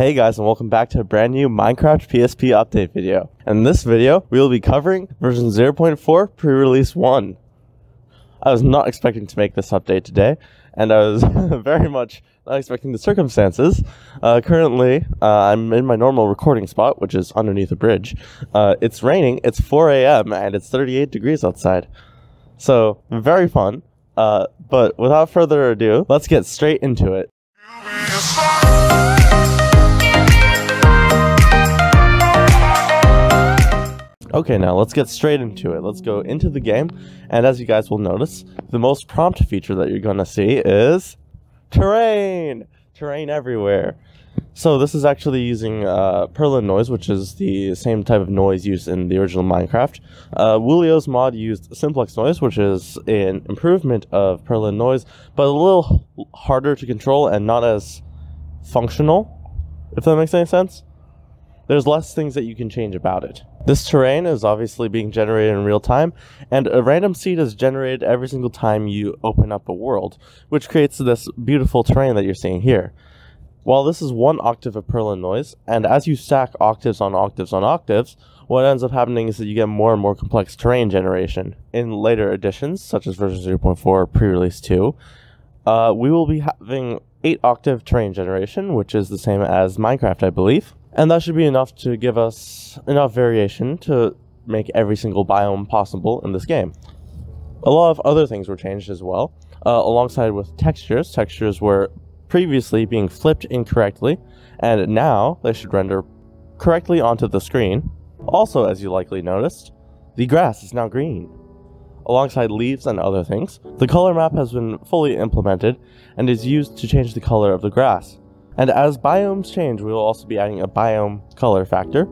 Hey guys, and welcome back to a brand new Minecraft PSP update video. In this video, we will be covering version 0.4 pre-release 1. I was not expecting to make this update today, and I was very much not expecting the circumstances. Currently, I'm in my normal recording spot, which is underneath a bridge. It's raining, it's 4 a.m., and it's 38 degrees outside. So, very fun. But without further ado, let's get straight into it. Okay, now let's get straight into it. Let's go into the game, and as you guys will notice, the most prompt feature that you're gonna see is terrain! Terrain everywhere. So this is actually using Perlin noise, which is the same type of noise used in the original Minecraft. Woolio's mod used simplex noise, which is an improvement of Perlin noise, but a little harder to control and not as functional, if that makes any sense. There's less things that you can change about it. This terrain is obviously being generated in real time, and a random seed is generated every single time you open up a world, which creates this beautiful terrain that you're seeing here. While this is one octave of Perlin noise, and as you stack octaves on octaves on octaves, what ends up happening is that you get more and more complex terrain generation. In later editions, such as version 0.4 pre-release 2, we will be having 8-octave terrain generation, which is the same as Minecraft, I believe. And that should be enough to give us enough variation to make every single biome possible in this game. A lot of other things were changed as well, alongside with textures. Textures were previously being flipped incorrectly, and now they should render correctly onto the screen. Also, as you likely noticed, the grass is now green. Alongside leaves and other things, the color map has been fully implemented and is used to change the color of the grass. And as biomes change, we will also be adding a biome color factor,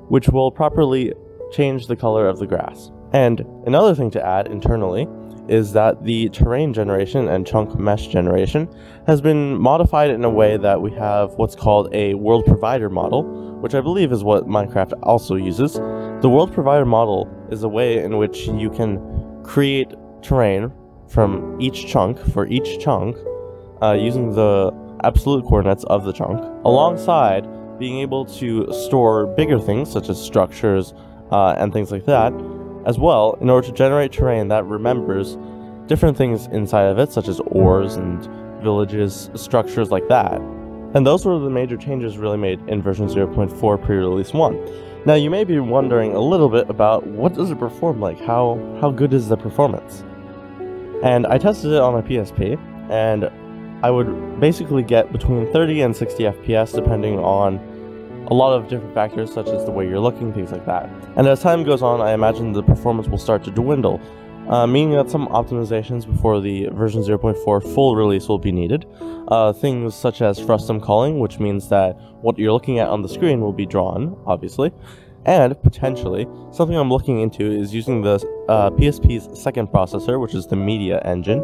which will properly change the color of the grass. And another thing to add internally is that the terrain generation and chunk mesh generation has been modified in a way that we have what's called a world provider model, which I believe is what Minecraft also uses. The world provider model is a way in which you can create terrain from each chunk for each chunk using the absolute coordinates of the chunk, alongside being able to store bigger things such as structures and things like that as well, in order to generate terrain that remembers different things inside of it, such as ores and villages, structures like that. And those were the major changes really made in version 0.4 pre-release 1. Now you may be wondering a little bit about what does it perform like, how good is the performance? And I tested it on my PSP, and I would basically get between 30 and 60 FPS depending on a lot of different factors such as the way you're looking, things like that. And as time goes on, I imagine the performance will start to dwindle, meaning that some optimizations before the version 0.4 full release will be needed. Things such as frustum calling, which means that what you're looking at on the screen will be drawn, obviously. And potentially, something I'm looking into is using the PSP's second processor, which is the media engine,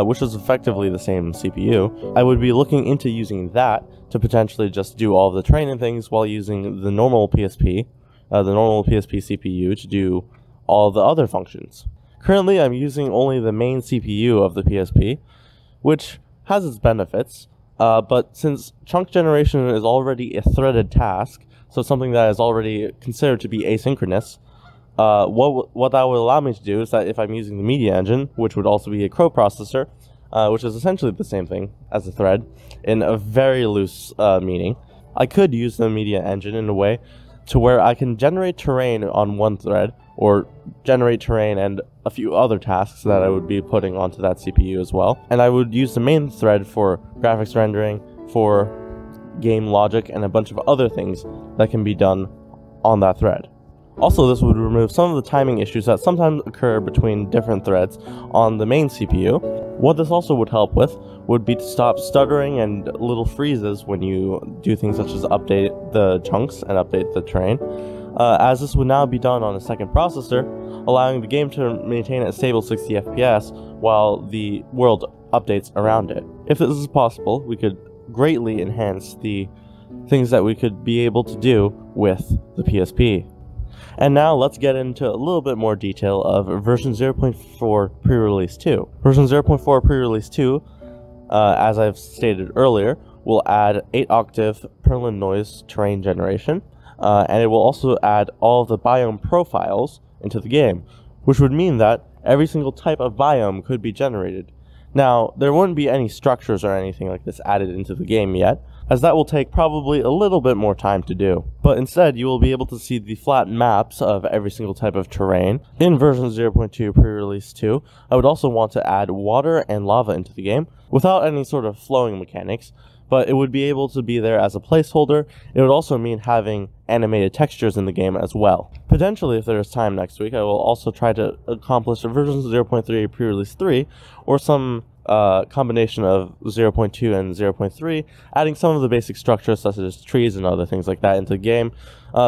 which is effectively the same CPU. I would be looking into using that to potentially just do all of the training things while using the normal PSP, CPU to do all the other functions. Currently, I'm using only the main CPU of the PSP, which has its benefits, but since chunk generation is already a threaded task, so something that is already considered to be asynchronous, what that would allow me to do is that if I'm using the media engine, which would also be a crow processor, which is essentially the same thing as a thread, in a very loose meaning, I could use the media engine in a way to where I can generate terrain on one thread, or generate terrain and a few other tasks that I would be putting onto that CPU as well. And I would use the main thread for graphics rendering, for game logic, and a bunch of other things that can be done on that thread. Also, this would remove some of the timing issues that sometimes occur between different threads on the main CPU. What this also would help with would be to stop stuttering and little freezes when you do things such as update the chunks and update the terrain, as this would now be done on a second processor, allowing the game to maintain a stable 60 FPS while the world updates around it. If this is possible, we could greatly enhance the things that we could be able to do with the PSP. And now let's get into a little bit more detail of version 0.4 pre-release 2. Version 0.4 pre-release 2, as I've stated earlier, will add 8-octave Perlin noise terrain generation, and it will also add all of the biome profiles into the game, which would mean that every single type of biome could be generated. Now, there wouldn't be any structures or anything like this added into the game yet, as that will take probably a little bit more time to do. But instead, you will be able to see the flat maps of every single type of terrain. In version 0.2 pre-release 2, I would also want to add water and lava into the game, without any sort of flowing mechanics, but it would be able to be there as a placeholder. It would also mean having animated textures in the game as well. Potentially, if there is time next week, I will also try to accomplish a version 0.3 pre-release 3, or some combination of 0.2 and 0.3, adding some of the basic structures such as trees and other things like that into the game,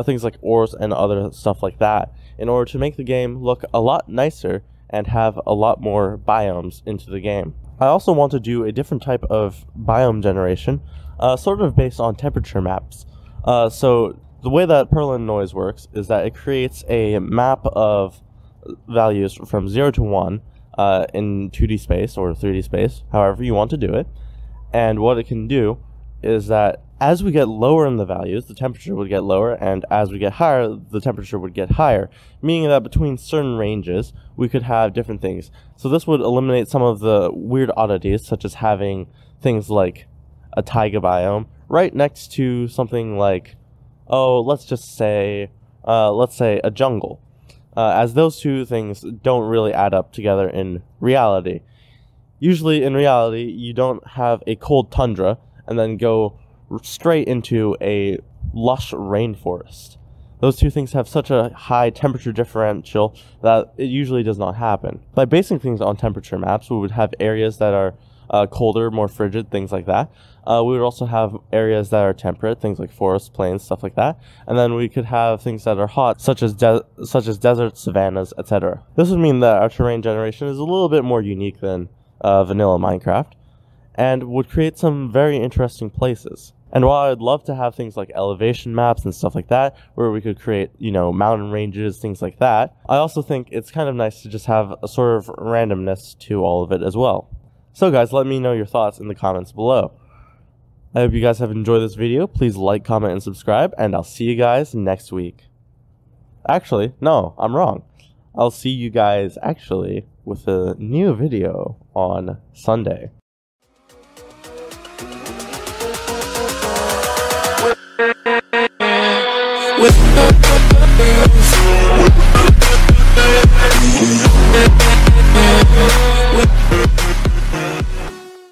things like ores and other stuff like that, in order to make the game look a lot nicer and have a lot more biomes into the game. I also want to do a different type of biome generation, sort of based on temperature maps. So the way that Perlin noise works is that it creates a map of values from 0 to 1 in 2D space or 3D space, however you want to do it. And what it can do is that as we get lower in the values, the temperature would get lower, and as we get higher, the temperature would get higher, meaning that between certain ranges, we could have different things. So this would eliminate some of the weird oddities, such as having things like a taiga biome right next to something like, let's say a jungle, as those two things don't really add up together in reality. Usually in reality, you don't have a cold tundra and then go straight into a lush rainforest. Those two things have such a high temperature differential that it usually does not happen. By basing things on temperature maps, we would have areas that are colder, more frigid, things like that. We would also have areas that are temperate, things like forests, plains, stuff like that. And then we could have things that are hot, such as deserts, savannas, etc. This would mean that our terrain generation is a little bit more unique than vanilla Minecraft, and would create some very interesting places. And while I'd love to have things like elevation maps and stuff like that, where we could create, mountain ranges, things like that, I also think it's kind of nice to just have a sort of randomness to all of it as well. So guys, let me know your thoughts in the comments below. I hope you guys have enjoyed this video. Please like, comment, and subscribe, and I'll see you guys next week. Actually, no, I'm wrong. I'll see you guys actually with a new video on Sunday. With